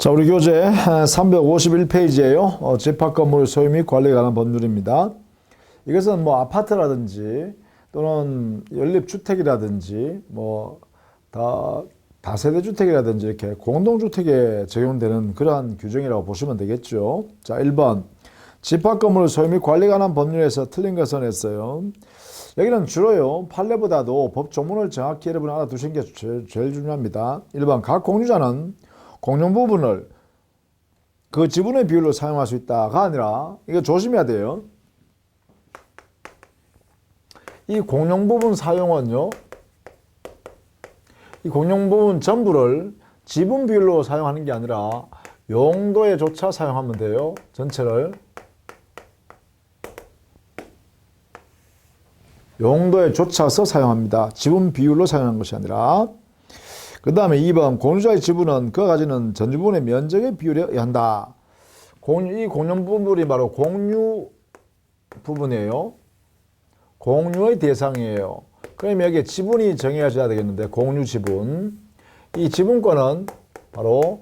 자, 우리 교재 351페이지에요. 집합건물 소유 및 관리에 관한 법률입니다. 이것은 뭐 아파트라든지 또는 연립주택이라든지 뭐 다세대 주택이라든지 이렇게 공동주택에 적용되는 그러한 규정이라고 보시면 되겠죠. 자, 1번. 집합건물 소유 및 관리에 관한 법률에서 틀린 것은 했어요. 여기는 주로요, 판례보다도 법 조문을 정확히 여러분 알아두시는 게 제일 중요합니다. 1번. 각 공유자는 공용 부분을 그 지분의 비율로 사용할 수 있다가 아니라, 이거 조심해야 돼요. 이 공용 부분 사용은요, 이 공용 부분 전부를 지분 비율로 사용하는 게 아니라 용도에 조차 사용하면 돼요. 전체를. 용도에 조차서 사용합니다. 지분 비율로 사용하는 것이 아니라. 그 다음에 2번. 공유자의 지분은 그가 가지는 전유분의 면적의 비율에 의한다. 이 공용 부분이 바로 공유 부분이에요. 공유의 대상이에요. 그러면 여기에 지분이 정해져야 되겠는데, 공유 지분. 이 지분권은 바로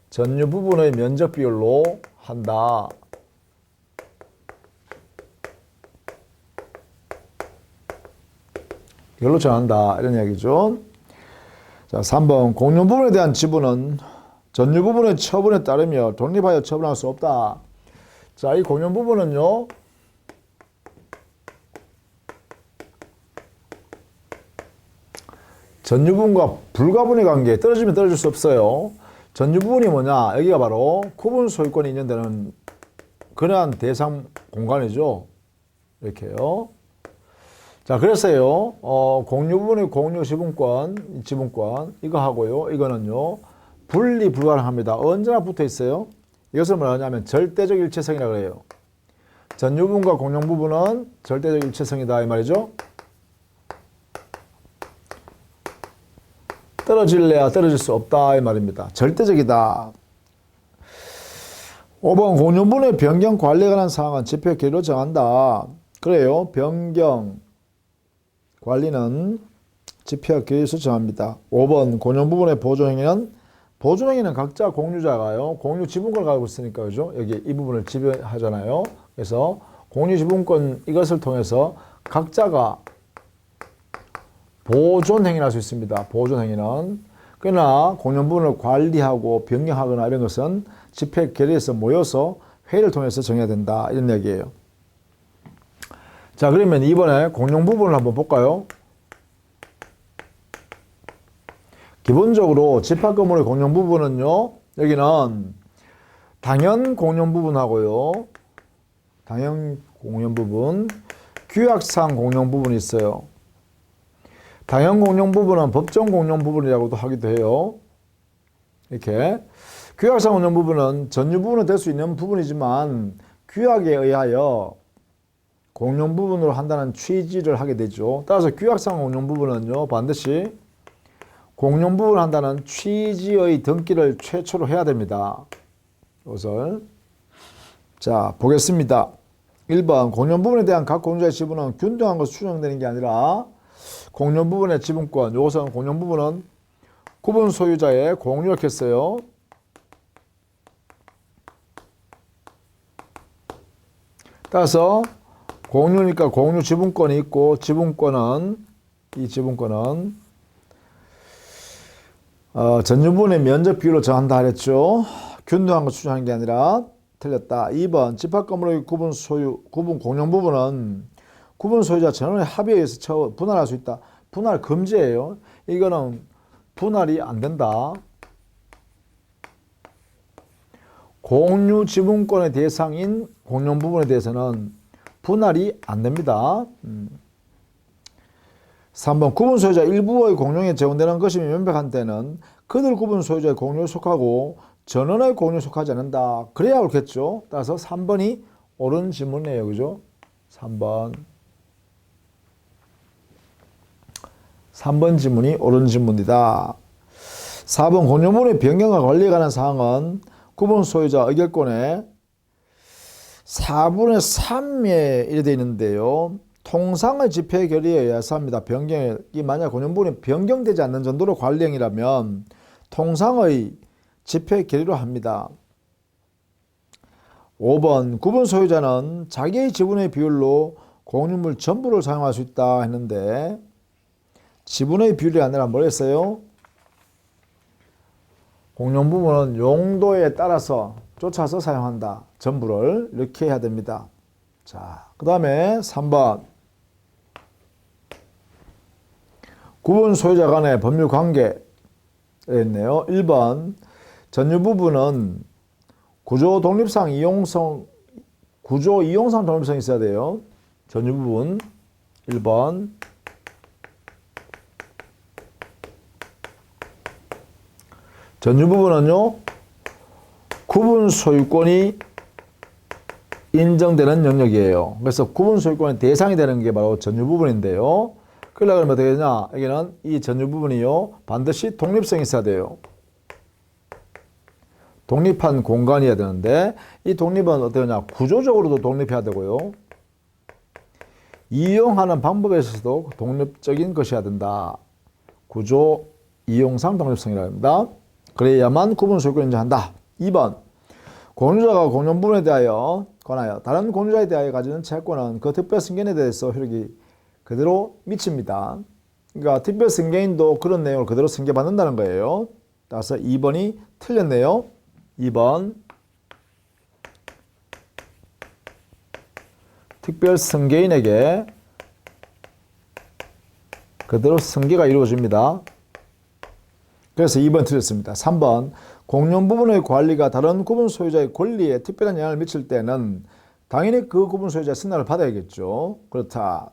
전유 부분의 면적 비율로 한다. 이걸로 정한다. 이런 이야기죠. 자, 3번. 공유 부분에 대한 지분은 전유 부분의 처분에 따르며 독립하여 처분할 수 없다. 자, 이 공유 부분은요, 전유 부분과 불가분의 관계에 떨어지면 떨어질 수 없어요. 전유 부분이 뭐냐? 여기가 바로 구분 소유권이 인정되는 그러한 대상 공간이죠. 이렇게요. 자, 그래서요, 공유 부분의 공유 지분권, 이거 하고요, 이거는요, 분리 불가능합니다. 언제나 붙어 있어요. 이것을 뭐라 하냐면 절대적 일체성이라고 해요. 전유 부분과 공용 부분은 절대적 일체성이다, 이 말이죠. 떨어질래야 떨어질 수 없다, 이 말입니다. 절대적이다. 5번. 공용 부분의 변경 관리에 관한 사항은 집회 계획으로 정한다. 그래요. 변경 관리는 집회와 계획에서 정합니다. 5번. 공용 부분의 보존행위는 각자 공유자가요, 공유 지분권을 가지고 있으니까, 그죠? 여기 이 부분을 지배하잖아요. 그래서 공유 지분권, 이것을 통해서 각자가 보존행위를 할 수 있습니다. 보존행위는. 그러나 공용 부분을 관리하고 변경하거나 이런 것은 집회 결의에서 모여서 회의를 통해서 정해야 된다. 이런 얘기예요. 자, 그러면 이번에 공용 부분을 한번 볼까요? 기본적으로 집합건물의 공용 부분은요, 여기는 당연 공용 부분하고요, 당연 공용 부분, 규약상 공용 부분이 있어요. 당연 공용 부분은 법정 공용 부분이라고도 하기도 해요. 이렇게. 규약상 공용 부분은 전유 부분은 될 수 있는 부분이지만 규약에 의하여 공용 부분으로 한다는 취지를 하게 되죠. 따라서 규약상 공용 부분은요, 반드시 공용 부분을 한다는 취지의 등기를 최초로 해야 됩니다. 이것을. 자, 보겠습니다. 1번. 공용 부분에 대한 각 공유자의 지분은 균등한 것으로 추정되는 게 아니라 공용 부분의 지분권, 이것은 공용 부분은 구분 소유자의 공유 이렇게 했어요. 따라서 공유니까 공유 지분권이 있고, 이 지분권은 전유 부분의 면적 비율로 정한다 그랬죠. 균등한 걸 추정하는 게 아니라 틀렸다. 2번. 집합건물의 구분 공용 부분은 구분 소유자 전원의 합의에 의해서 분할할 수 있다. 분할 금지예요. 이거는 분할이 안 된다. 공유 지분권의 대상인 공용 부분에 대해서는 분할이 안 됩니다. 3번. 구분 소유자 일부의 공용에 제공되는 것이 명백한 때는 그들 구분 소유자의 공유에 속하고 전원의 공유에 속하지 않는다. 그래야 옳겠죠. 따라서 3번이 옳은 질문이에요. 그죠? 3번 질문이 옳은 질문이다. 4번. 공유물의 변경과 관리에 관한 사항은 구분 소유자 의결권에 4분의 3에 이래 되어 있는데요. 통상의 집회 결의에 의해서 합니다. 변경이 만약 공용부분이 변경되지 않는 정도로 관리행위라면 통상의 집회 결의로 합니다. 5번 구분 소유자는 자기의 지분의 비율로 공유물 전부를 사용할 수 있다 했는데 지분의 비율이 아니라 뭘 했어요? 공용 부분은 용도에 따라서 쫓아서 사용한다. 전부를 이렇게 해야 됩니다. 자, 그 다음에 3번 구분 소유자 간의 법률 관계 있네요. 1번 전유 부분은 구조 이용성 독립성이 있어야 돼요. 전유 부분 1번. 전유 부분은요, 구분 소유권이 인정되는 영역이에요. 그래서 구분 소유권의 대상이 되는 게 바로 전유 부분인데요. 그러려면 어떻게 되냐? 여기는 이 전유 부분이요, 반드시 독립성이 있어야 돼요. 독립한 공간이어야 되는데, 이 독립은 어떻게 되냐? 구조적으로도 독립해야 되고요. 이용하는 방법에 있어서도 독립적인 것이어야 된다. 구조 이용상 독립성이라고 합니다. 그래야만 구분 소유권을 인정한다. 2번 공유자가 공용 부분에 대하여 관하여 다른 공유자에 대하여 가지는 채권은 그 특별 승계인에 대해서 효력이 그대로 미칩니다. 그러니까 특별 승계인도 그런 내용을 그대로 승계받는다는 거예요. 따라서 2번이 틀렸네요. 2번 특별 승계인에게 그대로 승계가 이루어집니다. 그래서 2번 틀렸습니다. 3번 공용 부분의 관리가 다른 구분 소유자의 권리에 특별한 영향을 미칠 때는 당연히 그 구분 소유자의 승낙을 받아야겠죠. 그렇다.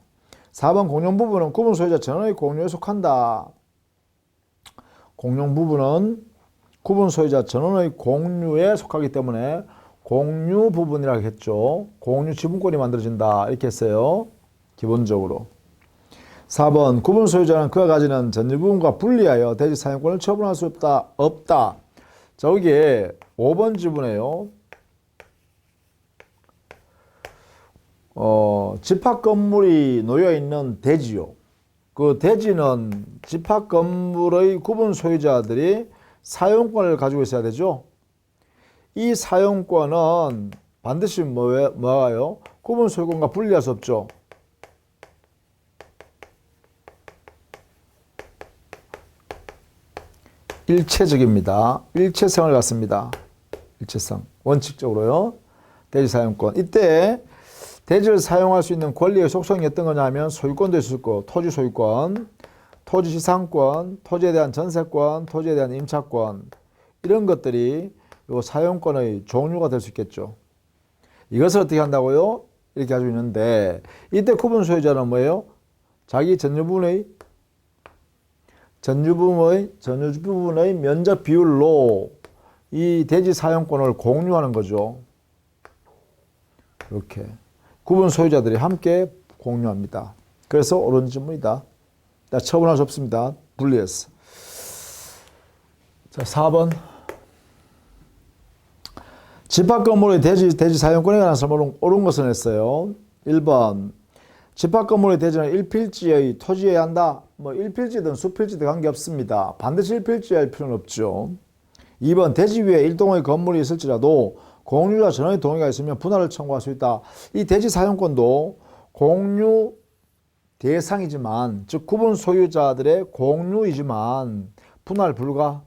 4번 공용 부분은 구분 소유자 전원의 공유에 속한다. 공용 부분은 구분 소유자 전원의 공유에 속하기 때문에 공유 부분이라고 했죠. 공유 지분권이 만들어진다 이렇게 했어요. 기본적으로. 4번 구분 소유자는 그가 가지는 전유 부분과 분리하여 대지 사용권을 처분할 수 없다. 저기에 5번 지분에요. 집합 건물이 놓여 있는 대지요. 그 대지는 집합 건물의 구분 소유자들이 사용권을 가지고 있어야 되죠. 이 사용권은 반드시 뭐예요? 구분 소유권과 분리할 수 없죠. 일체적입니다. 일체성을 갖습니다. 일체성. 원칙적으로요. 대지 사용권. 이때 대지를 사용할 수 있는 권리의 속성이 어떤 거냐 하면 소유권도 있을 거고 토지 소유권, 토지 지상권, 토지에 대한 전세권, 토지에 대한 임차권 이런 것들이 요 사용권의 종류가 될 수 있겠죠. 이것을 어떻게 한다고요? 이렇게 가지고 있는데 이때 구분 소유자는 뭐예요? 자기 전유 부분의 면적 비율로 이 대지 사용권을 공유하는 거죠. 이렇게 구분 소유자들이 함께 공유합니다. 그래서 옳은 질문이다. 처분할 수 없습니다. 분리해서. 자, 4번. 집합 건물의 대지 사용권에 관한 설명은 옳은 것을 했어요. 1번. 집합 건물의 대지는 일필지의 토지여야 한다. 뭐 일필지든 수필지든 관계없습니다. 반드시 일필지여야 할 필요는 없죠. 2번 대지 위에 일동의 건물이 있을지라도 공유자 전원의 동의가 있으면 분할을 청구할 수 있다. 이 대지 사용권도 공유 대상이지만 즉 구분 소유자들의 공유이지만 분할 불가.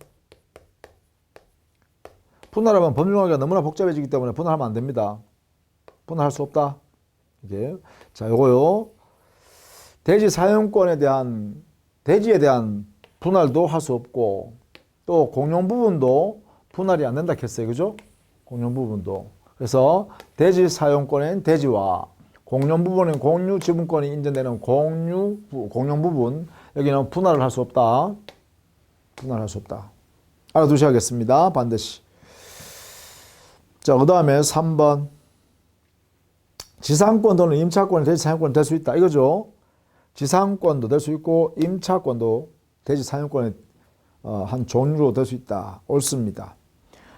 분할하면 법률관계가 너무나 복잡해지기 때문에 분할하면 안 됩니다. 분할할 수 없다. 이게 자, 요거요. 대지 사용권에 대한 대지에 대한 분할도 할 수 없고 또 공용 부분도 분할이 안 된다 했어요. 그죠? 공용 부분도. 그래서 대지 사용권엔 대지와 공용 부분은 공유 지분권이 인정되는 공용 부분 여기는 분할을 할 수 없다. 분할할 수 없다. 알아두셔야겠습니다. 반드시. 자, 그 다음에 3번. 지상권 또는 임차권이 대지 사용권이 될 수 있다. 이거죠. 지상권도 될 수 있고 임차권도 대지 사용권의 한 종류로 될 수 있다. 옳습니다.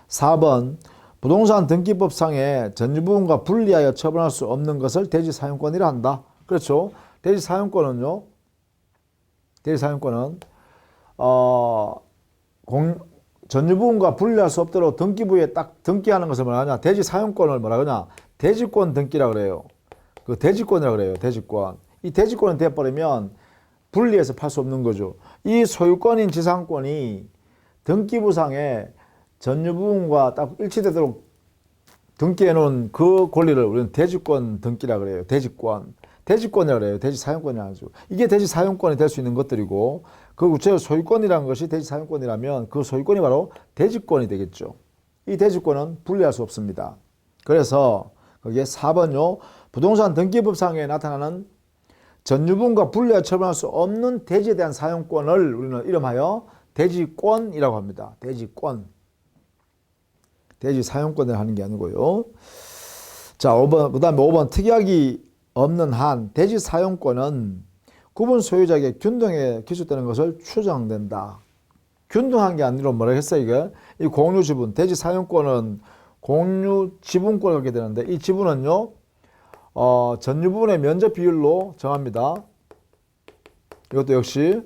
4번. 부동산 등기법상의 전유 부분과 분리하여 처분할 수 없는 것을 대지 사용권이라 한다. 그렇죠. 대지 사용권은요. 대지 사용권은 전유부분과 분리할 수 없도록 등기부에 딱 등기하는 것을 뭐라 하냐? 대지 사용권을 뭐라 그러냐? 대지권 등기라 그래요. 그 대지권이라 그래요. 대지권. 이 대지권이 돼버리면 분리해서 팔 수 없는 거죠. 이 소유권인 지상권이 등기부상에 전유부분과 딱 일치되도록 등기해 놓은 그 권리를 우리는 대지권 등기라 그래요. 대지권. 대지권이라 그래요. 대지 사용권이 아니죠. 이게 대지 사용권이 될 수 있는 것들이고, 그 구체적 소유권이라는 것이 대지 사용권이라면 그 소유권이 바로 대지권이 되겠죠. 이 대지권은 분리할 수 없습니다. 그래서 거기에 4번요. 부동산 등기법상에 나타나는 전유분과 분리하여 처분할 수 없는 대지에 대한 사용권을 우리는 이름하여 대지권이라고 합니다. 대지권. 대지 사용권을 하는 게 아니고요. 자, 5번, 그 다음에 5번 특이하기 없는 한 대지 사용권은 구분 소유자에게 균등에 기술되는 것을 추정된다. 균등한 게 아니라 뭐라 했어요, 이게? 이 공유 지분, 대지 사용권은 공유 지분권을 갖게 되는데, 이 지분은요, 전유 부분의 면적 비율로 정합니다. 이것도 역시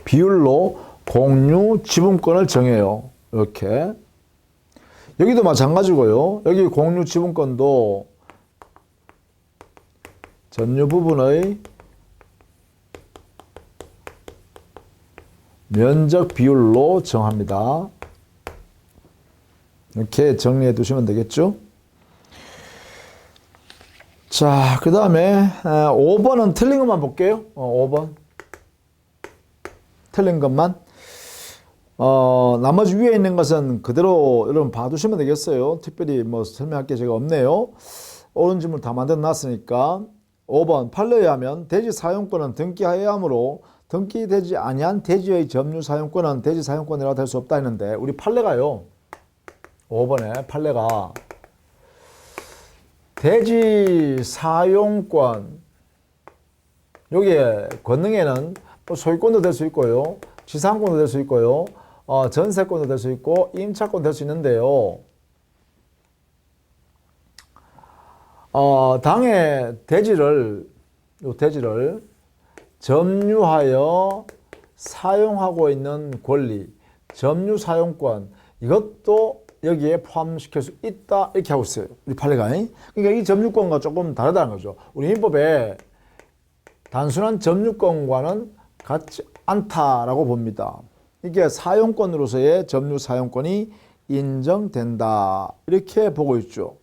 비율로 공유 지분권을 정해요. 이렇게. 여기도 마찬가지고요. 여기 공유 지분권도 전유 부분의 면적 비율로 정합니다. 이렇게 정리해 두시면 되겠죠. 자, 그 다음에 5번은 틀린 것만 볼게요. 5번. 틀린 것만. 나머지 위에 있는 것은 그대로 여러분 봐두시면 되겠어요. 특별히 뭐 설명할 게 제가 없네요. 옳은 질문 다 만들어 놨으니까. 5번 판례에 하면 대지 사용권은 등기하여야 하므로 등기되지 아니한 대지의 점유 사용권은 대지 사용권이라고 될 수 없다 했는데, 우리 판례가요. 5번에 판례가 대지 사용권, 여기에 권능에는 소유권도 될 수 있고요, 지상권도 될 수 있고요, 전세권도 될 수 있고 임차권도 될 수 있는데요. 당의 대지를 점유하여 사용하고 있는 권리, 점유 사용권, 이것도 여기에 포함시킬 수 있다, 이렇게 하고 있어요. 우리 판례가. 그러니까 이 점유권과 조금 다르다는 거죠. 우리 민법에 단순한 점유권과는 같지 않다라고 봅니다. 이게 사용권으로서의 점유 사용권이 인정된다, 이렇게 보고 있죠.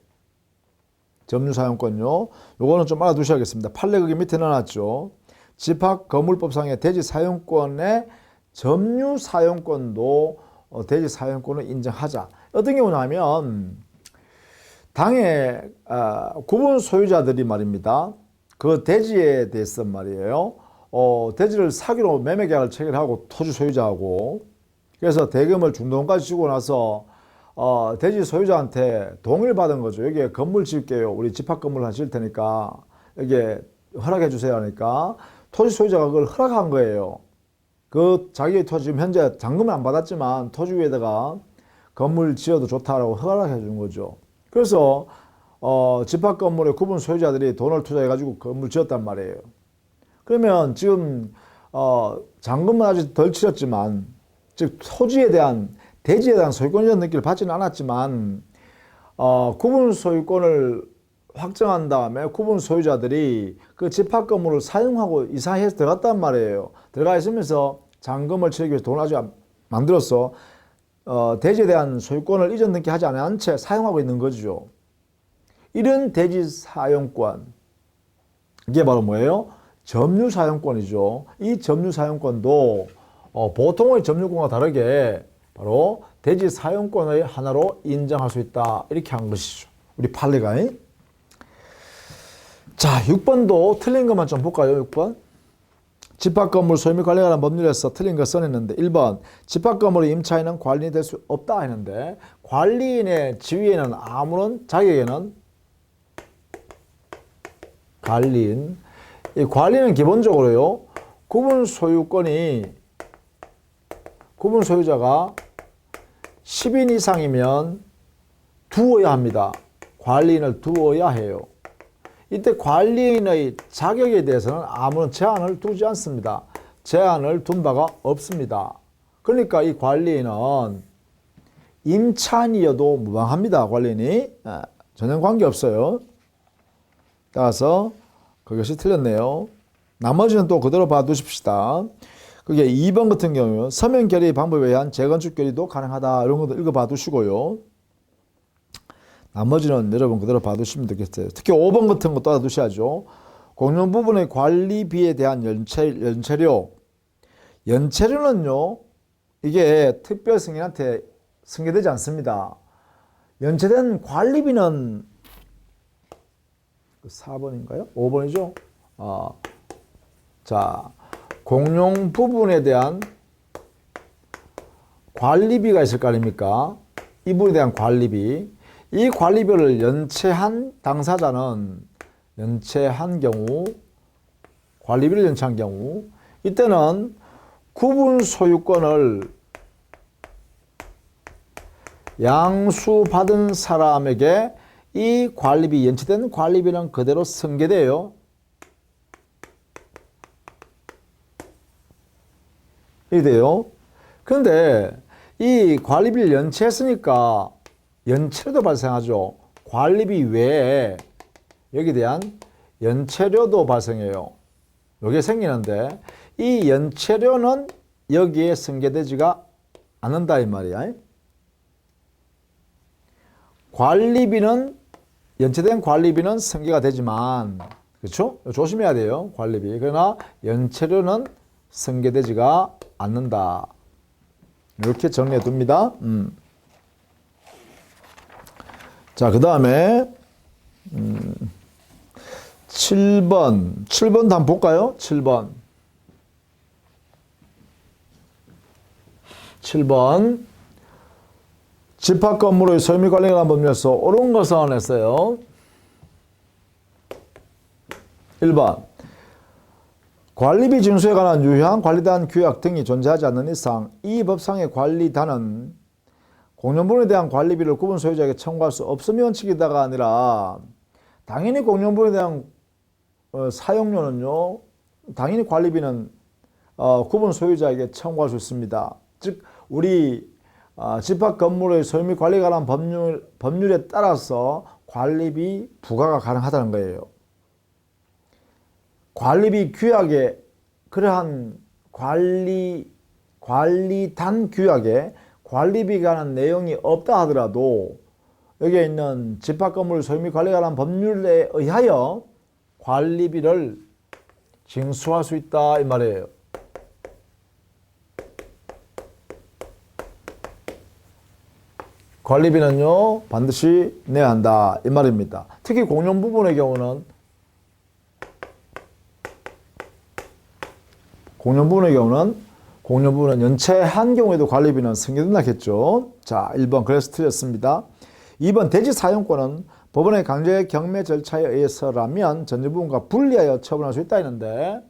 점유 사용권요. 요거는 좀 알아두셔야겠습니다. 판례 거기 밑에 넣어놨죠. 집합건물법상의 대지 사용권의 점유 사용권도 대지 사용권을 인정하자. 어떤 경우냐면 당의 구분 소유자들이 말입니다. 그 대지에 대해서 말이에요. 대지를 사기로 매매 계약을 체결하고 토지 소유자하고, 그래서 대금을 중도금까지 주고 나서 대지 소유자한테 동의를 받은 거죠. 여기에 건물 지을게요. 우리 집합 건물 하나 지을 테니까 여기에 허락해 주세요 하니까 토지 소유자가 그걸 허락한 거예요. 그 자기의 토지, 지금 현재 잔금을 안 받았지만 토지 위에다가 건물 지어도 좋다라고 허락해 준 거죠. 그래서 집합 건물의 구분 소유자들이 돈을 투자해 가지고 건물 지었단 말이에요. 그러면 지금 잔금은 아직 덜 치렀지만, 즉 토지에 대한, 대지에 대한 소유권이라는 느낌을 받지는 않았지만, 구분 소유권을 확정한 다음에 구분 소유자들이 그 집합 건물을 사용하고 이사해서 들어갔단 말이에요. 들어가 있으면서 잔금을 치르기 위해서 돈을 아직 만들어서 대지에 대한 소유권을 이전 등기하지 않은 채 사용하고 있는 거죠. 이런 대지 사용권, 이게 바로 뭐예요? 점유 사용권이죠. 이 점유 사용권도 보통의 점유권과 다르게 바로 대지 사용권의 하나로 인정할 수 있다, 이렇게 한 것이죠. 우리 판례가. 자, 6번도 틀린 것만 좀 볼까요? 6번. 집합건물 소유 및 관리에 관한 법률에서 틀린 거 써냈는데, 1번 집합건물의 임차인은 관리인이 될 수 없다 했는데, 관리인의 지위에는 아무런 자격에는 관리인, 이 관리는 기본적으로요, 구분 소유자가 10인 이상이면 두어야 합니다. 관리인을 두어야 해요. 이때 관리인의 자격에 대해서는 아무런 제한을 두지 않습니다. 제한을 둔 바가 없습니다. 그러니까 이 관리인은 임차인이어도 무방합니다. 관리인이 전혀 관계없어요. 따라서 그것이 틀렸네요. 나머지는 또 그대로 봐두십시다. 그게 2번 같은 경우 서면 결의 방법에 의한 재건축 결의도 가능하다. 이런 것도 읽어봐 두시고요. 나머지는 여러분 그대로 봐두시면 되겠어요. 특히 5번 같은 것도 알아두셔야죠. 공용 부분의 관리비에 대한 연체료. 연체료는요, 이게 특별 승인한테 승계되지 않습니다. 연체된 관리비는 4번인가요? 5번이죠? 자, 공용 부분에 대한 관리비가 있을 거 아닙니까? 이 부분에 대한 관리비. 이 관리비를 연체한 당사자는 연체한 경우, 관리비를 연체한 경우, 이때는 구분 소유권을 양수받은 사람에게 이 관리비, 연체된 관리비는 그대로 승계돼요. 이렇게 돼요. 그런데 이 관리비를 연체했으니까 연체료도 발생하죠. 관리비 외에 여기에 대한 연체료도 발생해요. 여기에 생기는데 이 연체료는 여기에 승계되지가 않는다 이 말이야. 관리비는 연체된 관리비는 승계가 되지만, 그렇죠? 조심해야 돼요. 관리비. 그러나 연체료는 승계되지가 않는다. 이렇게 정리해 둡니다. 자, 그 다음에 7번도 한번 볼까요? 7번 집합건물의 소유권에 관한 법률에서 옳은 것은 했어요. 1번 관리비 징수에 관한 유효한 관리단 규약 등이 존재하지 않는 이상 이 법상의 관리단은 공용분에 대한 관리비를 구분 소유자에게 청구할 수 없음이 원칙이다가 아니라 당연히 공용분에 대한 사용료는요, 당연히 관리비는 구분 소유자에게 청구할 수 있습니다. 즉 우리 집합 건물의 소유 및 관리에 관한 법률에 따라서 관리비 부과가 가능하다는 거예요. 관리비 규약에 그러한 관리단 규약에 관리비에 관한 내용이 없다 하더라도 여기에 있는 집합 건물 소유 및 관리에 관한 법률에 의하여 관리비를 징수할 수 있다 이 말이에요. 관리비는요 반드시 내야 한다 이 말입니다. 특히 공용 부분의 경우는 공용 부분은 연체한 경우에도 관리비는 승계된다겠죠. 자, 1번 그래서 틀렸습니다. 2번 대지 사용권은 법원의 강제 경매 절차에 의해서라면 전제 부분과 분리하여 처분할 수 있다 했는데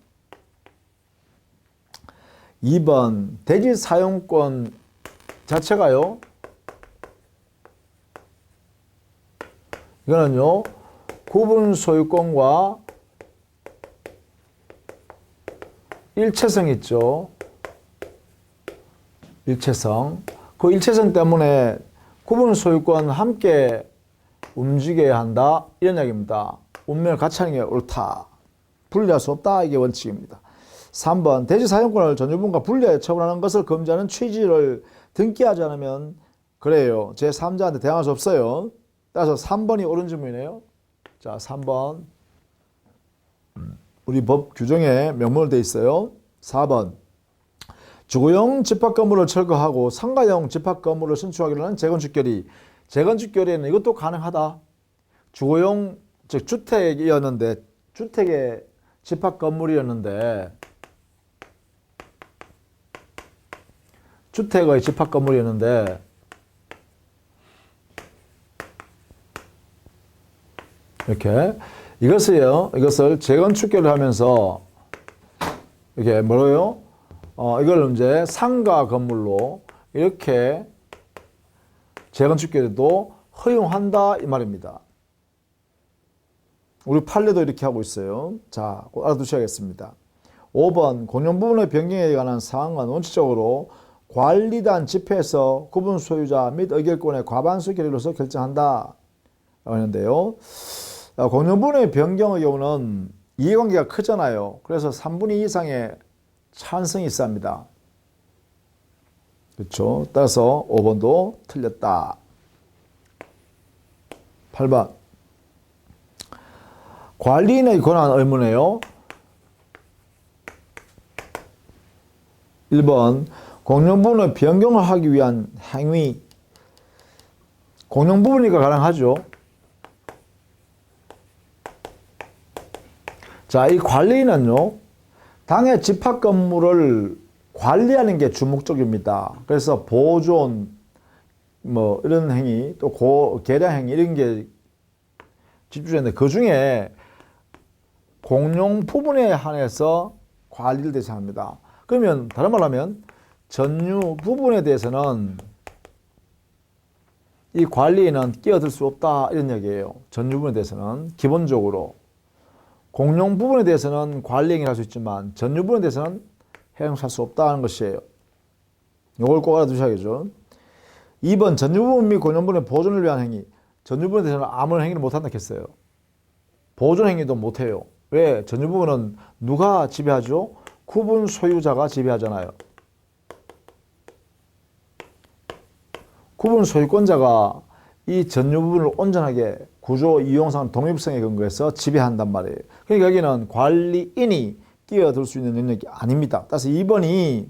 2번 대지 사용권 자체가요, 이거는요 구분 소유권과 일체성 있죠. 일체성. 그 일체성 때문에 구분 소유권 함께 움직여야 한다 이런 이야기입니다. 운명을 같이 하는 게 옳다. 분리할 수 없다 이게 원칙입니다. 3번 대지 사용권을 전유분과 분리하여 처분하는 것을 금지하는 취지를 등기하지 않으면 그래요. 제3자한테 대항할 수 없어요. 따라서 3번이 옳은 질문이네요. 자, 3번 우리 법 규정에 명문으로 되어 있어요. 4번 주거용 집합건물을 철거하고 상가용 집합건물을 신축하기로 하는 재건축결의. 재건축결의는 이것도 가능하다. 주거용 즉 주택이었는데 주택의 집합건물이었는데 주택의 집합건물이었는데 이렇게 이것을 재건축결의를 하면서 이게 뭐예요? 이걸 이제 상가 건물로 이렇게 재건축결의도 허용한다 이 말입니다. 우리 판례도 이렇게 하고 있어요. 자, 꼭 알아두셔야겠습니다. 5번 공용부분의 변경에 관한 사항은 원칙적으로 관리단 집회에서 구분 소유자 및 의결권의 과반수 결의로서 결정한다 라고 했는데요. 공용부분의 변경의 경우는 이해관계가 크잖아요. 그래서 3분의 2 이상의 찬성이 있어야 합니다. 그렇죠? 따라서 5번도 틀렸다. 8번 관리인의 권한 의무네요. 1번 공용부분의 변경을 하기 위한 행위. 공용부분이니까 가능하죠. 자, 이 관리인은요, 당의 집합 건물을 관리하는 게 주목적입니다. 그래서 보존, 뭐, 이런 행위, 또 개량 행위, 이런 게 집중되는데, 그 중에 공용 부분에 한해서 관리를 대상합니다. 그러면, 다른 말로 하면, 전유 부분에 대해서는 이 관리인은 끼어들 수 없다, 이런 얘기예요. 전유 부분에 대해서는, 기본적으로. 공용 부분에 대해서는 관리 행위를 할 수 있지만 전유 부분에 대해서는 행사할 수 없다는 것이에요. 이걸 꼭 알아두셔야겠죠. 2번 전유 부분 및 공용 부분의 보존을 위한 행위. 전유 부분에 대해서는 아무런 행위를 못한다 했어요. 보존 행위도 못해요. 왜? 전유 부분은 누가 지배하죠? 구분 소유자가 지배하잖아요. 구분 소유권자가 이 전유 부분을 온전하게 구조 이용상 독립성에 근거해서 지배한단 말이에요. 그러니까 여기는 관리인이 끼어들 수 있는 능력이 아닙니다. 따라서 2번이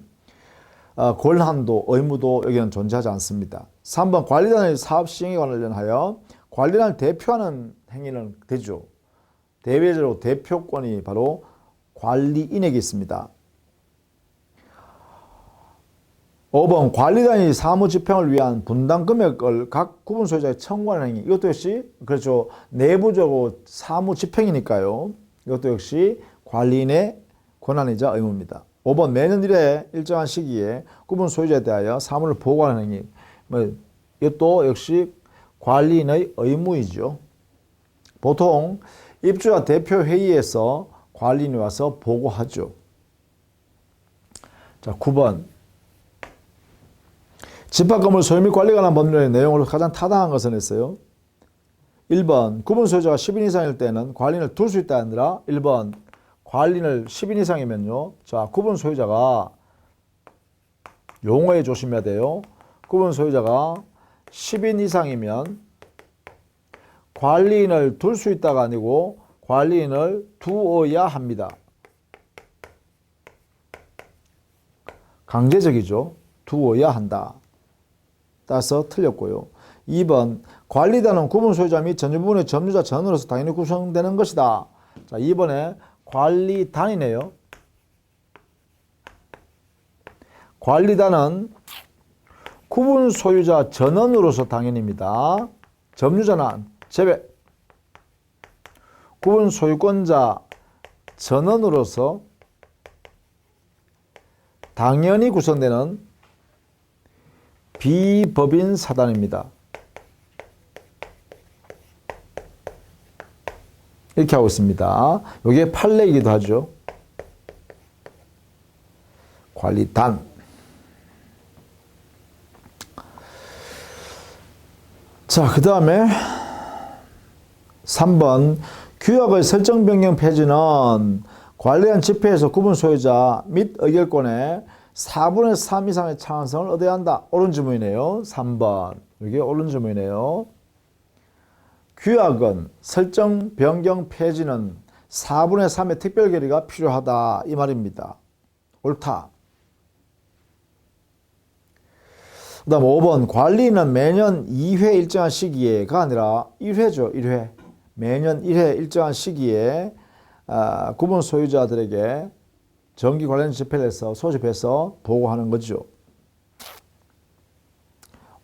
권한도 의무도 여기는 존재하지 않습니다. 3번 관리단의 사업 시행에 관련하여 관리단을 대표하는 행위는 되죠. 대외적으로 대표권이 바로 관리인에게 있습니다. 5번 관리단이 사무집행을 위한 분담 금액을 각 구분 소유자에 청구하는 행위. 이것도 역시 그렇죠. 내부적으로 사무집행이니까요. 이것도 역시 관리인의 권한이자 의무입니다. 5번 매년 1회 일정한 시기에 구분 소유자에 대하여 사무를 보고하는 행위. 이것도 역시 관리인의 의무이죠. 보통 입주자 대표 회의에서 관리인이 와서 보고하죠. 자, 9번 집합건물 소유 및 관리에 관한 법률의 내용으로 가장 타당한 것은 했어요. 1번 구분 소유자가 10인 이상일 때는 관리인을 둘 수 있다 아니라 1번 관리인을 10인 이상이면요. 자, 구분 소유자가 용어에 조심해야 돼요. 구분 소유자가 10인 이상이면 관리인을 둘 수 있다가 아니고 관리인을 두어야 합니다. 강제적이죠. 두어야 한다. 따라서 틀렸고요. 2번 관리단은 구분 소유자 및 전유 부분의 점유자 전으로서 당연히 구성되는 것이다. 자, 2번에 관리단이네요. 관리단은 구분 소유자 전원으로서 당연입니다. 점유자는 제외. 구분 소유권자 전원으로서 당연히 구성되는 비법인 사단입니다. 이렇게 하고 있습니다. 이게 판례이기도 하죠. 관리단. 자, 그 다음에 3번 규약의 설정 변경 폐지는 관리한 집회에서 구분 소유자 및 의결권의 4분의 3 이상의 찬성을 얻어야 한다. 옳은 질문이네요. 3번. 이게 옳은 질문이네요. 규약은 설정 변경 폐지는 4분의 3의 특별 결의가 필요하다. 이 말입니다. 옳다. 그 다음 5번 관리는 매년 2회 일정한 시기에가 아니라 1회죠. 1회. 매년 1회 일정한 시기에 구분 소유자들에게 정기 관련 집회를 해서 소집해서 보고하는 거죠.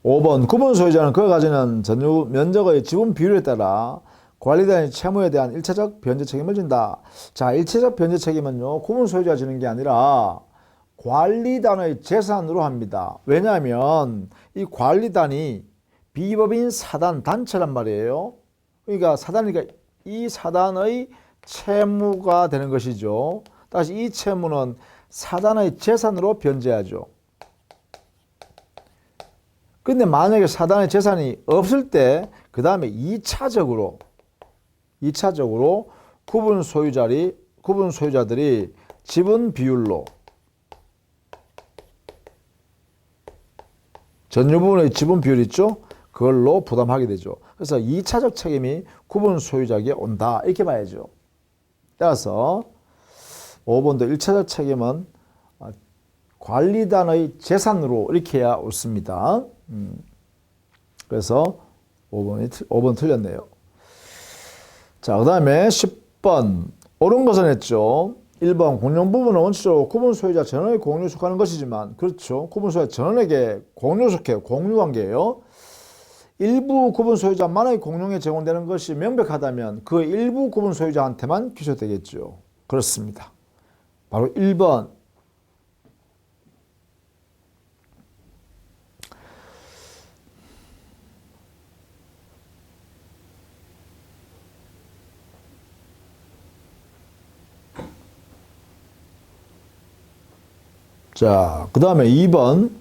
5번 구분 소유자는 그가 가지는 전유 면적의 지분 비율에 따라 관리단의 채무에 대한 일차적 변제 책임을 진다. 자, 일차적 변제 책임은요, 구분 소유자가 지는 게 아니라 관리단의 재산으로 합니다. 왜냐하면 이 관리단이 비법인 사단 단체란 말이에요. 그러니까 사단이니까 이 사단의 채무가 되는 것이죠. 다시 이 채무는 사단의 재산으로 변제하죠. 근데 만약에 사단의 재산이 없을 때 그 다음에 2차적으로 구분 소유자들이 지분 비율로 전유 부분의 지분 비율 있죠? 그걸로 부담하게 되죠. 그래서 2차적 책임이 구분 소유자에게 온다. 이렇게 봐야죠. 따라서 5번도 1차적 책임은 관리단의 재산으로 이렇게 해야 옳습니다. 그래서 5번 틀렸네요. 자, 그 다음에 10번. 옳은 것은 했죠. 1번 공용 부분은 원칙적으로 구분 소유자 전원에게 공유에 속하는 것이지만, 그렇죠. 구분 소유자 전원에게 공유에 속해요. 공유관계예요. 일부 구분 소유자만의 공용에 제공되는 것이 명백하다면 그 일부 구분 소유자한테만 규소되겠죠. 그렇습니다. 바로 1번. 자, 그 다음에 2번.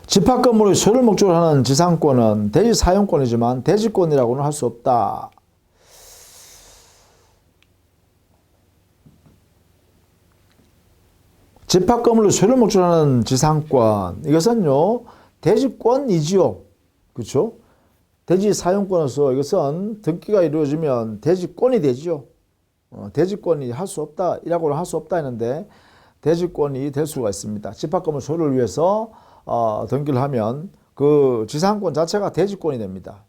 집합 건물의 소유를 목적으로 하는 지상권은 대지 사용권이지만 대지권이라고는 할 수 없다. 집합 건물의 소유를 목적으로 하는 지상권, 이것은요 대지권이지요. 그렇죠? 대지 사용권에서 이것은 등기가 이루어지면 대지권이 되지요. 대지권이 할 수 없다, 이라고는 할 수 없다 했는데 대지권이 될 수가 있습니다. 집합 건물 소유를 위해서 등기를 하면 그 지상권 자체가 대지권이 됩니다.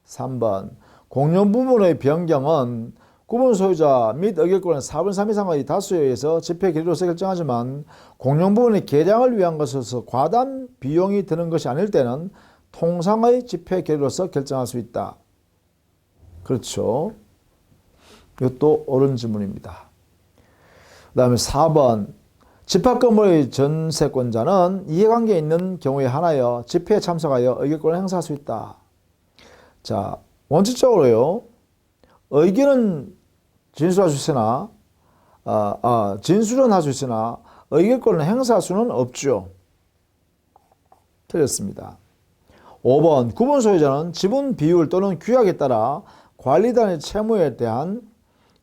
3번. 공용 부분의 변경은 구분 소유자 및 의결권의 4분 3 이상의 다수에 의해서 집회 결의로서 결정하지만 공용 부분의 개량을 위한 것에서 과단 비용이 드는 것이 아닐 때는 통상의 집회 결의로서 결정할 수 있다. 그렇죠. 이것도 옳은 질문입니다. 그 다음에 4번. 집합 건물의 전세권자는 이해관계에 있는 경우에 한하여 집회에 참석하여 의결권을 행사할 수 있다. 자, 원칙적으로요, 의견은 진술할 수 있으나, 진술은 할 수 있으나, 의결권을 행사할 수는 없죠. 틀렸습니다. 5번. 구분 소유자는 지분 비율 또는 규약에 따라 관리단의 채무에 대한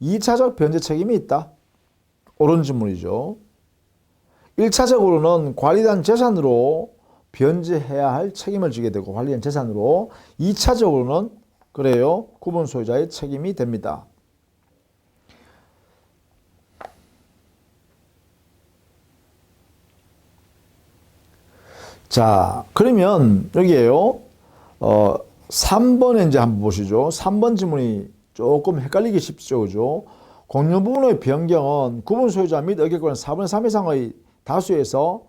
2차적 변제 책임이 있다. 옳은 질문이죠. 1차적으로는 관리단 재산으로 변제해야 할 책임을 지게 되고 관리단 재산으로 2차적으로는 그래요. 구분 소유자의 책임이 됩니다. 자, 그러면 여기에요. 3번에 이제 한번 보시죠. 3번 질문이 조금 헷갈리기 쉽죠. 그죠? 공용 부분의 변경은 구분 소유자 및 의결권의 4분의 3 이상의 다수에서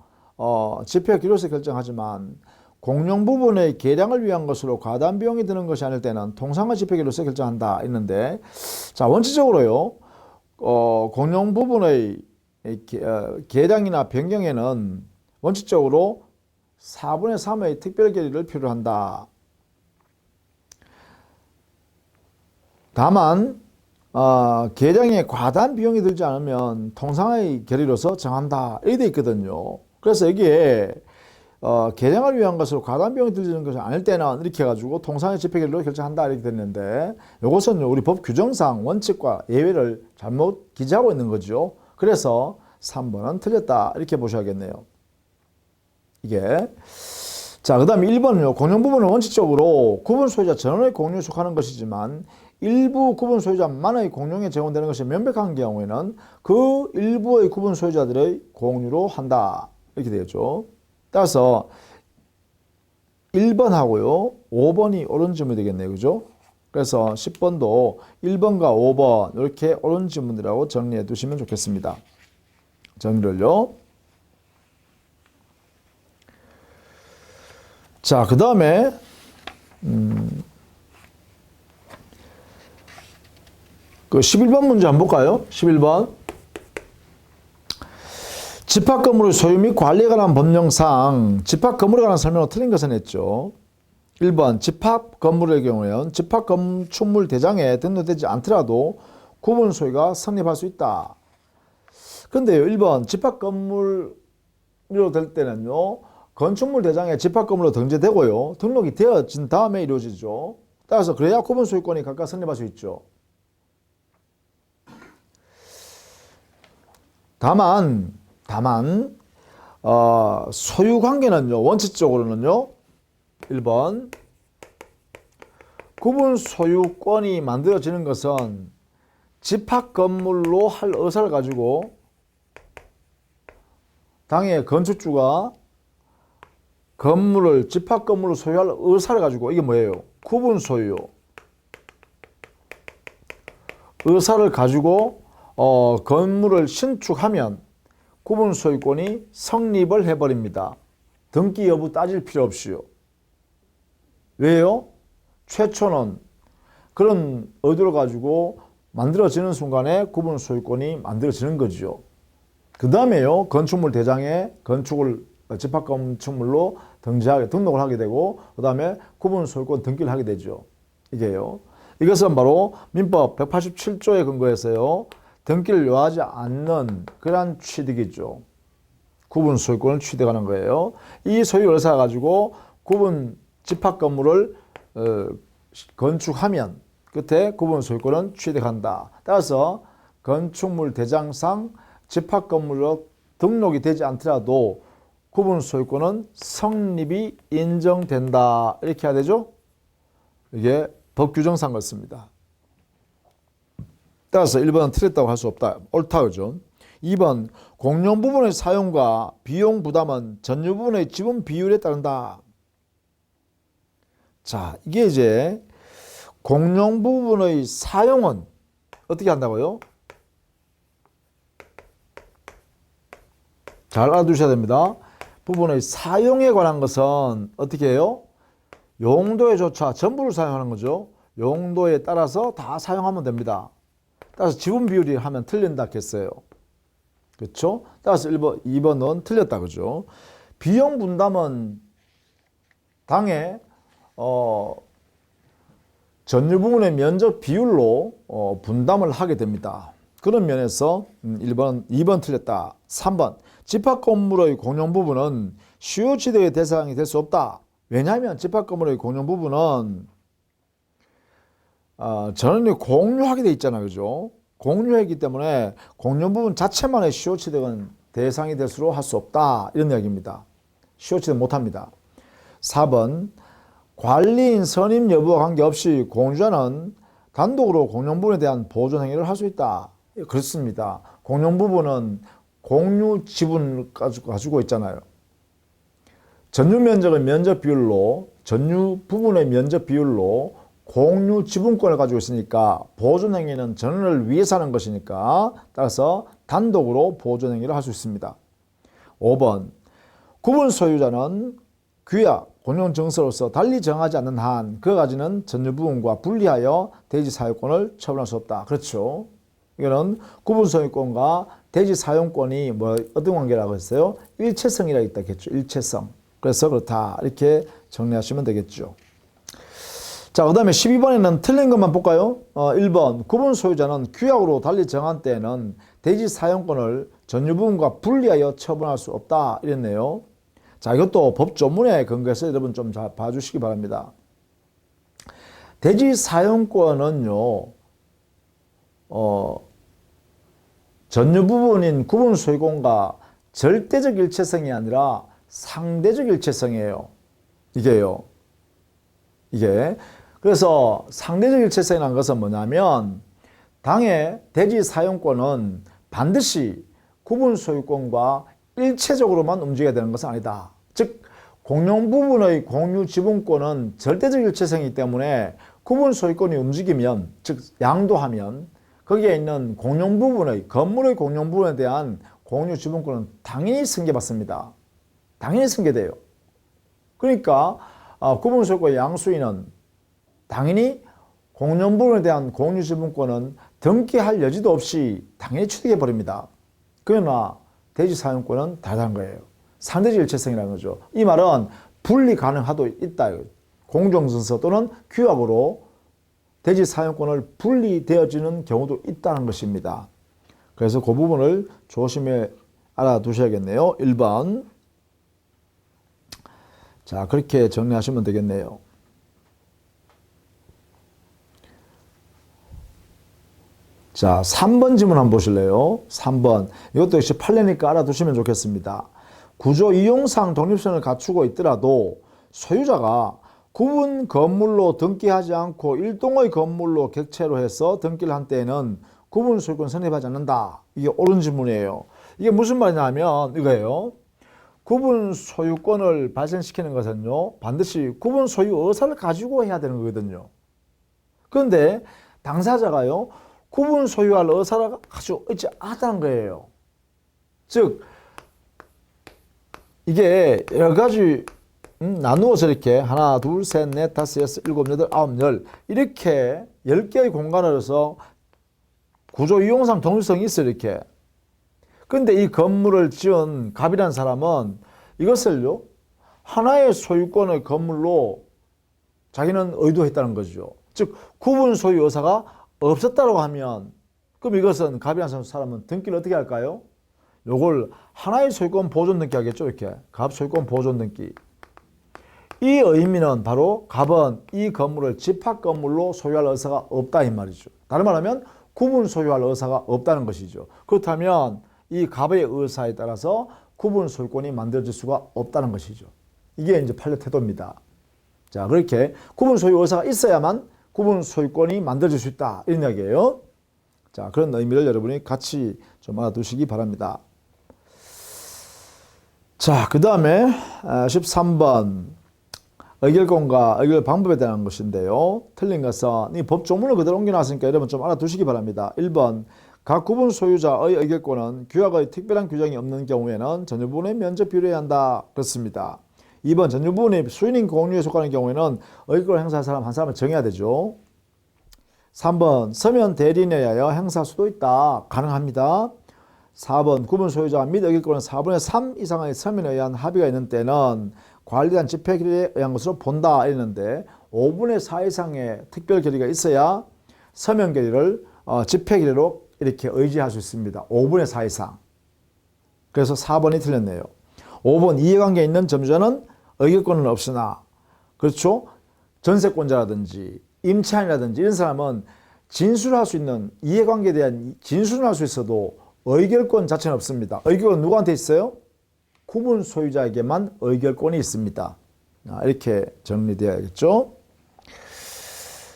집회 기로서 결정하지만 공용 부분의 개량을 위한 것으로 과단 비용이 드는 것이 아닐 때는 통상의 집회 기로서 결정한다 했는데, 자, 원칙적으로요, 공용 부분의 개량이나 변경에는 원칙적으로 4분의 3의 특별 결의를 필요로 한다. 다만 개량에 과단 비용이 들지 않으면 통상의 결의로서 정한다. 이렇게 되어 있거든요. 그래서 여기에 개량을 위한 것으로 과단 비용이 들지는 것이 아닐 때는 이렇게 해가지고 통상의 집회 결의로 결정한다. 이렇게 됐는데 이것은 우리 법 규정상 원칙과 예외를 잘못 기재하고 있는 거죠. 그래서 3번은 틀렸다. 이렇게 보셔야겠네요. 이게. 자, 그 다음에 1번은요. 공용 부분은 원칙적으로 구분 소유자 전원의 공유에 속하는 것이지만 일부 구분 소유자만의 공용에 제공되는 것이 명백한 경우에는 그 일부의 구분 소유자들의 공유로 한다. 이렇게 되겠죠. 따라서 1번하고요. 5번이 옳은 질문이 되겠네요. 그죠? 그래서 10번도 1번과 5번 이렇게 옳은 질문이라고 정리해 두시면 좋겠습니다. 정리를요. 자, 그 다음에 그 11번 문제 한번 볼까요? 11번. 집합 건물의 소유 및 관리에 관한 법령상 집합 건물에 관한 설명으로 틀린 것은 했죠. 1번 집합 건물의 경우에는 집합 건축물 대장에 등록되지 않더라도 구분 소유가 성립할 수 있다. 그런데요, 1번 집합 건물로 될 때는요, 건축물 대장에 집합 건물로 등재되고요, 등록이 되어진 다음에 이루어지죠. 따라서 그래야 구분 소유권이 각각 성립할 수 있죠. 다만 소유 관계는요, 원칙적으로는요, 1번 구분 소유권이 만들어지는 것은 집합 건물로 할 의사를 가지고 당의 건축주가 건물을 집합 건물로 소유할 의사를 가지고, 이게 뭐예요? 구분 소유 의사를 가지고 건물을 신축하면 구분 소유권이 성립을 해버립니다. 등기 여부 따질 필요 없이요. 왜요? 최초는 그런 의도를 가지고 만들어지는 순간에 구분 소유권이 만들어지는 거죠. 그 다음에요, 건축물 대장에 건축을 집합 건축물로 등록을 하게 되고, 그 다음에 구분 소유권 등기를 하게 되죠. 이게요. 이것은 바로 민법 187조에 근거해서요, 등기를 요하지 않는 그러한 취득이죠. 구분 소유권을 취득하는 거예요. 이 소유 의사 가지고 구분 집합 건물을 건축하면 끝에 구분 소유권은 취득한다. 따라서 건축물 대장상 집합 건물로 등록이 되지 않더라도 구분 소유권은 성립이 인정된다. 이렇게 해야 되죠? 이게 법 규정상 그렇습니다. 따라서 1번은 틀렸다고 할 수 없다. 옳다, 그죠? 2번, 공용 부분의 사용과 비용 부담은 전유 부분의 지분 비율에 따른다. 자, 이게 이제 공용 부분의 사용은 어떻게 한다고요? 잘 알아두셔야 됩니다. 부분의 사용에 관한 것은 어떻게 해요? 용도에 조차 전부를 사용하는 거죠. 용도에 따라서 다 사용하면 됩니다. 따라서 지분 비율이 하면 틀린다 했어요. 그렇죠? 따라서 2번은 틀렸다, 그죠? 비용 분담은 당의 전유 부분의 면적 비율로 분담을 하게 됩니다. 그런 면에서 2번 틀렸다. 3번 집합 건물의 공용 부분은 시효 취득의 대상이 될 수 없다. 왜냐하면 집합 건물의 공용 부분은 전원이 공유하게 돼 있잖아요, 그죠? 공유했기 때문에 공용 부분 자체만의 시효 취득은 대상이 될 수로 할 수 없다. 이런 이야기입니다. 시효 취득 못합니다. 4번 관리인 선임 여부와 관계없이 공유자는 단독으로 공용 부분에 대한 보존 행위를 할 수 있다. 그렇습니다. 공용 부분은 공유 지분을 가지고 있잖아요. 전유 면적의 면적 비율로, 전유 부분의 면적 비율로 공유 지분권을 가지고 있으니까 보존 행위는 전원을 위해서 하는 것이니까 따라서 단독으로 보존 행위를 할 수 있습니다. 5번 구분 소유자는 규약, 공용 정서로서 달리 정하지 않는 한 그가 가지는 전유 부분과 분리하여 대지 사용권을 처분할 수 없다. 그렇죠. 이거는 구분 소유권과 대지 사용권이 어떤 관계라고 했어요? 일체성이라고 했겠죠. 일체성. 그래서 그렇다. 이렇게 정리하시면 되겠죠. 자, 그 다음에 12번에는 틀린 것만 볼까요? 1번 구분 소유자는 규약으로 달리 정한 때에는 대지 사용권을 전유 부분과 분리하여 처분할 수 없다. 이랬네요. 자, 이것도 법 조문에 근거해서 여러분 좀 잘 봐주시기 바랍니다. 대지 사용권은요, 전유 부분인 구분 소유권과 절대적 일체성이 아니라 상대적 일체성이에요. 이게. 그래서 상대적 일체성이라는 것은 뭐냐면 당의 대지 사용권은 반드시 구분 소유권과 일체적으로만 움직여야 되는 것은 아니다. 즉 공용 부분의 공유 지분권은 절대적 일체성이기 때문에 구분 소유권이 움직이면, 즉 양도하면 거기에 있는 공용 부분의, 건물의 공용 부분에 대한 공유 지분권은 당연히 승계받습니다. 당연히 승계돼요. 그러니까 구분 소유권의 양수인은 당연히 공용 부분에 대한 공유 지분권은 등기할 여지도 없이 당연히 취득해 버립니다. 그러나 대지 사용권은 다르다는 거예요. 상대적 일체성이라는 거죠. 이 말은 분리 가능하도 있다. 공정증서 또는 규약으로 대지 사용권을 분리되어지는 경우도 있다는 것입니다. 그래서 그 부분을 조심해 알아두셔야겠네요. 1번. 자, 그렇게 정리하시면 되겠네요. 자, 3번 질문 한번 보실래요? 3번. 이것도 역시 판례니까 알아두시면 좋겠습니다. 구조 이용상 독립성을 갖추고 있더라도 소유자가 구분 건물로 등기하지 않고 일동의 건물로 객체로 해서 등기를 한 때에는 구분 소유권 성립하지 않는다. 이게 옳은 질문이에요. 이게 무슨 말이냐면 이거예요. 구분 소유권을 발생시키는 것은요, 반드시 구분 소유 의사를 가지고 해야 되는 거거든요. 그런데 당사자가요, 구분 소유할 의사를 가지고 있지 않다는 거예요. 즉, 이게 여러 가지 나누어서 이렇게 하나, 둘, 셋, 넷, 다섯, 여섯, 일곱, 여덟, 아홉, 열 이렇게 10개의 공간을 해서 구조 이용상 독립성이 있어요. 이렇게. 근데 이 건물을 지은 갑이라는 사람은 이것을요, 하나의 소유권의 건물로 자기는 의도했다는 거죠. 즉 구분 소유 의사가 없었다고 하면 그럼 이것은 갑이라는 사람은 등기를 어떻게 할까요? 요걸 하나의 소유권 보존 등기 하겠죠. 이렇게 갑 소유권 보존 등기. 이 의미는 바로 갑은 이 건물을 집합 건물로 소유할 의사가 없다 이 말이죠. 다른 말하면 구분 소유할 의사가 없다는 것이죠. 그렇다면 이 갑의 의사에 따라서 구분 소유권이 만들어질 수가 없다는 것이죠. 이게 이제 판례 태도입니다. 자, 그렇게 구분 소유 의사가 있어야만 구분 소유권이 만들어질 수 있다 이런 이야기예요. 자, 그런 의미를 여러분이 같이 좀 알아두시기 바랍니다. 자, 그 다음에 13번 의결권과 의결 방법에 대한 것인데요. 틀린 것은 이 법조문을 그대로 옮겨놨으니까 여러분 좀 알아두시기 바랍니다. 1번 각 구분 소유자의 의결권은 규약의 특별한 규정이 없는 경우에는 전유부분의 면적 비례해야 한다. 그렇습니다. 2번 전유부분이 수인인 공유에 속하는 경우에는 의결권을 행사할 사람 한 사람을 정해야 되죠. 3번 서면 대리인에 의하여 행사할 수도 있다. 가능합니다. 4번 구분 소유자 및 의결권은 4분의 3 이상의 서면에 의한 합의가 있는 때는 관리단 집회 결의에 의한 것으로 본다 이랬는데 5분의 4 이상의 특별 결의가 있어야 서면 결의를 집회 결의로 이렇게 의지할 수 있습니다. 5분의 4 이상. 그래서 4번이 틀렸네요. 5번 이해관계에 있는 점주자는 의결권은 없으나 그렇죠? 전세권자라든지 임차인이라든지 이런 사람은 진술할 수 있는 이해관계에 대한 진술을 할 수 있어도 의결권 자체는 없습니다. 의결권 누구한테 있어요? 구분 소유자에게만 의결권이 있습니다. 이렇게 정리되어야겠죠.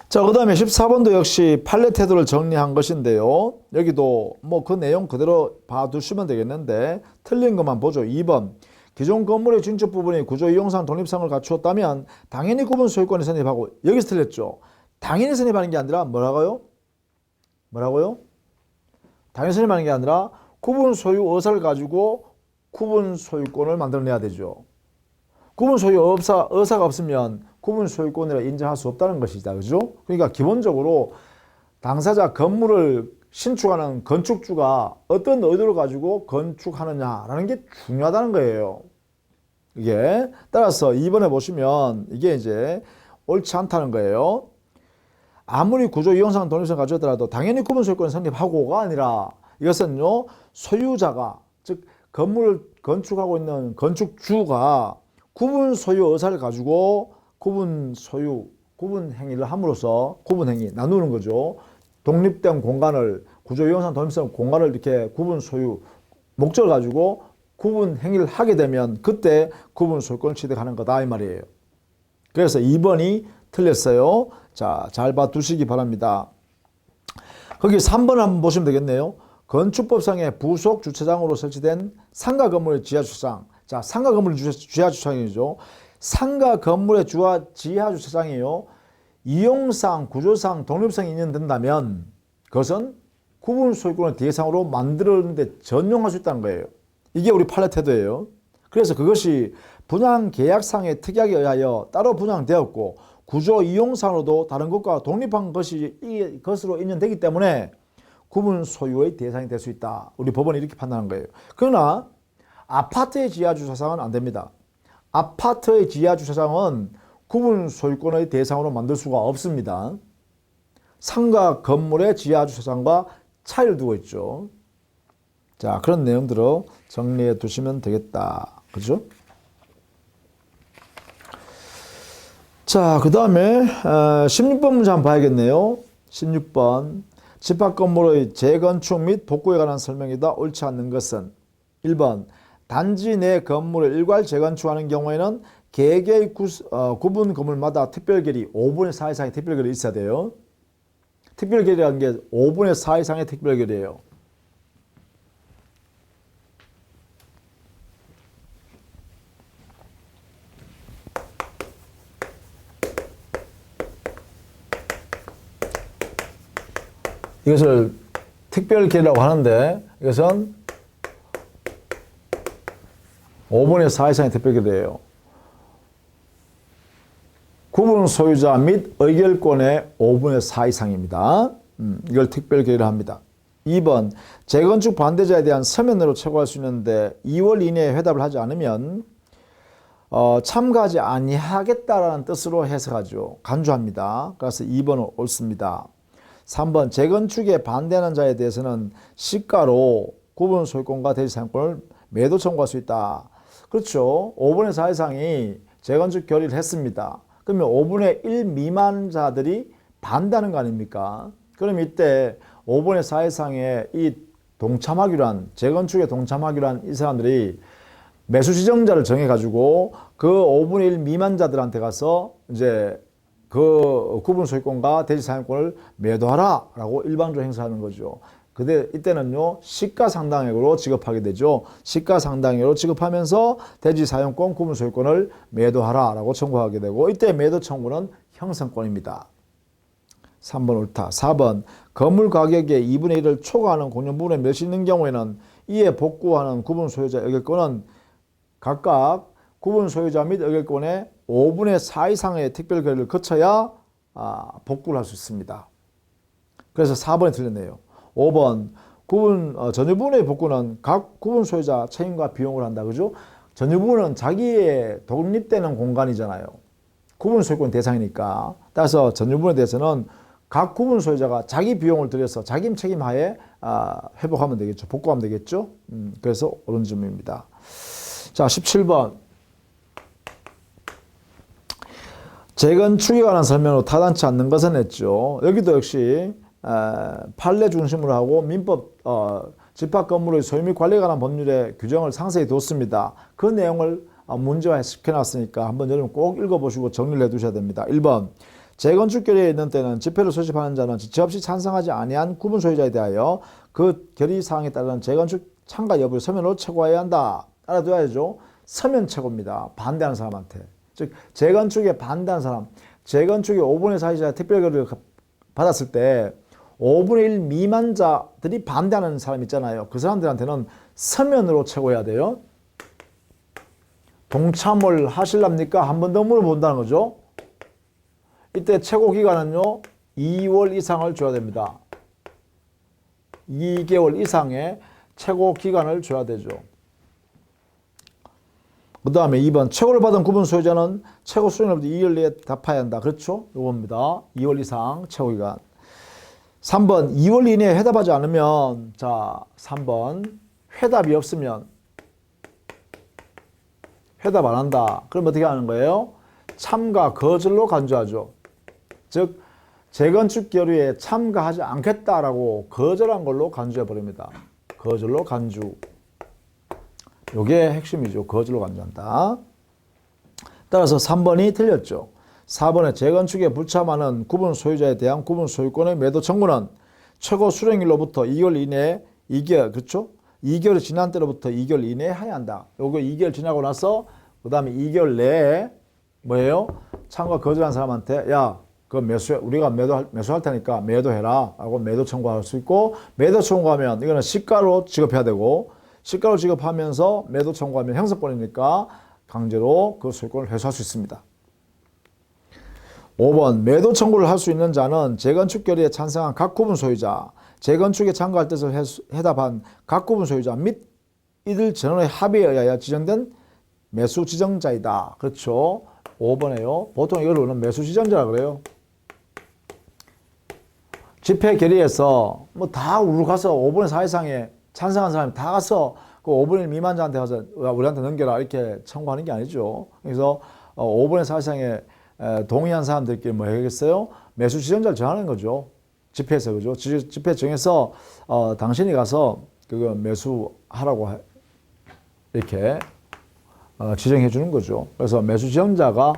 자, 그 다음에 14번도 역시 판례 태도를 정리한 것인데요. 여기도 뭐 그 내용 그대로 봐두시면 되겠는데 틀린 것만 보죠. 2번 기존 건물의 중적 부분이 구조 이용상 독립성을 갖추었다면 당연히 구분 소유권이 성립하고 여기서 틀렸죠. 당연히 성립하는 게 아니라 뭐라고요? 당연히 성립하는 게 아니라 구분 소유 의사를 가지고 구분 소유권을 만들어내야 되죠. 구분 소유 의사가 없으면 구분 소유권이라 인정할 수 없다는 것이다. 그죠? 그러니까 기본적으로 당사자 건물을 신축하는 건축주가 어떤 의도를 가지고 건축하느냐라는 게 중요하다는 거예요. 이게 따라서 2번에 보시면 이게 이제 옳지 않다는 거예요. 아무리 구조 이용상 독립성을 가졌더라도 당연히 구분 소유권을 성립하고가 아니라 이것은요 소유자가 즉 건물을 건축하고 있는 건축주가 구분 소유 의사를 가지고 구분 행위를 함으로써 구분 행위 나누는 거죠. 독립된 공간을 구조 이용상 독립성 공간을 이렇게 구분 소유 목적을 가지고 구분 행위를 하게 되면 그때 구분 소유권을 취득하는 거다 이 말이에요. 그래서 2번이 틀렸어요. 자, 잘 봐두시기 바랍니다. 거기 3번 한번 보시면 되겠네요. 건축법상의 부속 주차장으로 설치된 상가 건물의 지하 주차장. 자, 상가 건물의 지하 주차장이죠. 상가 건물의 지하 주차장이요. 이용상, 구조상 독립성이 인정된다면 그것은 구분 소유권을 대상으로 만들었는데 전용할 수 있다는 거예요. 이게 우리 판례 태도예요. 그래서 그것이 분양 계약상의 특약에 의하여 따로 분양되었고 구조 이용상으로도 다른 것과 독립한 것으로 인정되기 때문에 구분 소유의 대상이 될 수 있다. 우리 법원이 이렇게 판단한 거예요. 그러나 아파트의 지하 주차장은 안 됩니다. 아파트의 지하 주차장은 구분 소유권의 대상으로 만들 수가 없습니다. 상가 건물의 지하주차장과 차이를 두고 있죠. 자, 그런 내용들을 정리해 두시면 되겠다. 그죠? 자, 그 다음에 16번 문제 한번 봐야겠네요. 16번. 집합 건물의 재건축 및 복구에 관한 설명이다. 옳지 않는 것은 1번. 단지 내 건물을 일괄 재건축하는 경우에는 개개의 구분 건물마다 특별결의 5분의 4 이상의 특별결이 있어야 돼요. 특별결의라는 게 5분의 4 이상의 특별결의예요. 이것을 특별결의라고 하는데 이것은 5분의 4 이상의 특별결의예요. 구분 소유자 및 의결권의 5분의 4 이상입니다. 이걸 특별결의를 합니다. 2번, 재건축 반대자에 대한 서면으로 청구할 수 있는데 2월 이내에 회답을 하지 않으면 참가하지 아니하겠다라는 뜻으로 해석하죠. 간주합니다. 그래서 2번은 옳습니다. 3번, 재건축에 반대하는 자에 대해서는 시가로 구분 소유권과 대지 사용권을 매도 청구할 수 있다. 그렇죠. 5분의 4 이상이 재건축 결의를 했습니다. 그러면 5분의 1 미만자들이 반대하는 거 아닙니까? 그럼 이때 5분의 4 이상의 이 동참하기로 한, 재건축에 동참하기로 한 이 사람들이 매수 지정자를 정해가지고 그 5분의 1 미만자들한테 가서 이제 그 구분 소유권과 대지 사용권을 매도하라 라고 일방적으로 행사하는 거죠. 근데 이때는요, 시가상당액으로 지급하게 되죠. 시가상당액으로 지급하면서 대지 사용권, 구분 소유권을 매도하라 라고 청구하게 되고, 이때 매도 청구는 형성권입니다. 3번 옳다. 4번, 건물 가격의 2분의 1을 초과하는 공용부분에 몇이 있는 경우에는 이에 복구하는 구분 소유자 의결권은 각각 구분 소유자 및 의결권의 5분의 4 이상의 특별결의를 거쳐야 복구를 할 수 있습니다. 그래서 4번이 틀렸네요. 5번, 전유부분의 복구는 각 구분 소유자 책임과 비용을 한다. 그죠? 전유부분은 자기의 독립되는 공간이잖아요. 구분 소유권 대상이니까. 따라서 전유부분에 대해서는 각 구분 소유자가 자기 비용을 들여서 자기 책임하에 회복하면 되겠죠. 복구하면 되겠죠. 그래서 옳은 점입니다. 자, 17번. 재건축에 관한 설명으로 타당치 않는 것은 했죠. 여기도 역시 판례 중심으로 하고 민법 집합 건물의 소유 및 관리에 관한 법률의 규정을 상세히 뒀습니다. 그 내용을 문제화 시켜놨으니까 한번 여러분 꼭 읽어보시고 정리를 해두셔야 됩니다. 1번, 재건축 결의에 있는 때는 집회를 소집하는 자는 지체 없이 찬성하지 아니한 구분 소유자에 대하여 그 결의 사항에 따른 재건축 참가 여부를 서면으로 체고해야 한다. 알아둬야죠. 서면 체고입니다. 반대하는 사람한테. 즉 재건축에 반대하는 사람, 재건축에 5분의 4 이상의 특별결의를 받았을 때 5분의 1 미만자들이 반대하는 사람 있잖아요. 그 사람들한테는 서면으로 체고해야 돼요. 동참을 하실랍니까? 한 번 더 물어본다는 거죠. 이때 최고 기간은요, 2월 이상을 줘야 됩니다. 2개월 이상의 최고 기간을 줘야 되죠. 그 다음에 2번, 최고를 받은 구분 소유자는 최고 수령으로부터 2개월 내에 답해야 한다. 그렇죠? 이겁니다. 2월 이상 최고 기간. 3번, 2월 이내에 회답하지 않으면, 자, 3번, 회답이 없으면, 회답 안 한다. 그럼 어떻게 하는 거예요? 참가 거절로 간주하죠. 즉, 재건축 결의에 참가하지 않겠다라고 거절한 걸로 간주해 버립니다. 거절로 간주. 요게 핵심이죠. 거절로 간주한다. 따라서 3번이 틀렸죠. 4번에 재건축에 불참하는 구분 소유자에 대한 구분 소유권의 매도 청구는 최고 수령일로부터 2개월 이내에 2개월, 그렇죠? 2개월이 지난 때로부터 2개월 이내에 해야 한다. 요거 2개월 지나고 나서 그 다음에 2개월 내에 뭐예요? 참가 거절한 사람한테 야, 그 우리가 매수할 테니까 매도해라 라고 매도 청구할 수 있고, 매도 청구하면 이거는 시가로 지급해야 되고, 시가로 지급하면서 매도 청구하면 형사권이니까 강제로 그 소유권을 회수할 수 있습니다. 5번, 매도 청구를 할 수 있는 자는 재건축 결의에 찬성한 각 구분 소유자, 재건축에 참가할 뜻을 해답한 각 구분 소유자 및 이들 전원의 합의에 의하여 지정된 매수 지정자이다. 그렇죠? 5번에요. 보통 이걸 우리는 매수 지정자라 그래요. 집회 결의에서 뭐 다 우르 가서 5분의 4 이상에 찬성한 사람이 다 가서 그 5분의 1 미만자한테 가서 우리한테 넘겨라 이렇게 청구하는 게 아니죠. 그래서 5분의 4 이상에 동의한 사람들끼리 뭐 해야겠어요? 매수 지정자를 정하는 거죠. 집회에서 그죠? 집회 정해서 당신이 가서 그거 매수하라고 이렇게 지정해 주는 거죠. 그래서 매수 지정자가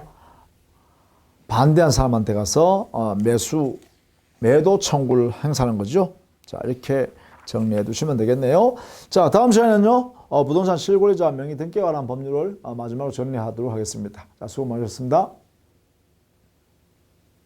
반대한 사람한테 가서 매도 청구를 행사하는 거죠. 자, 이렇게 정리해 두시면 되겠네요. 자, 다음 시간에는요, 부동산 실거래자 명의 등기에 관한 법률을 마지막으로 정리하도록 하겠습니다. 자, 수고 많으셨습니다.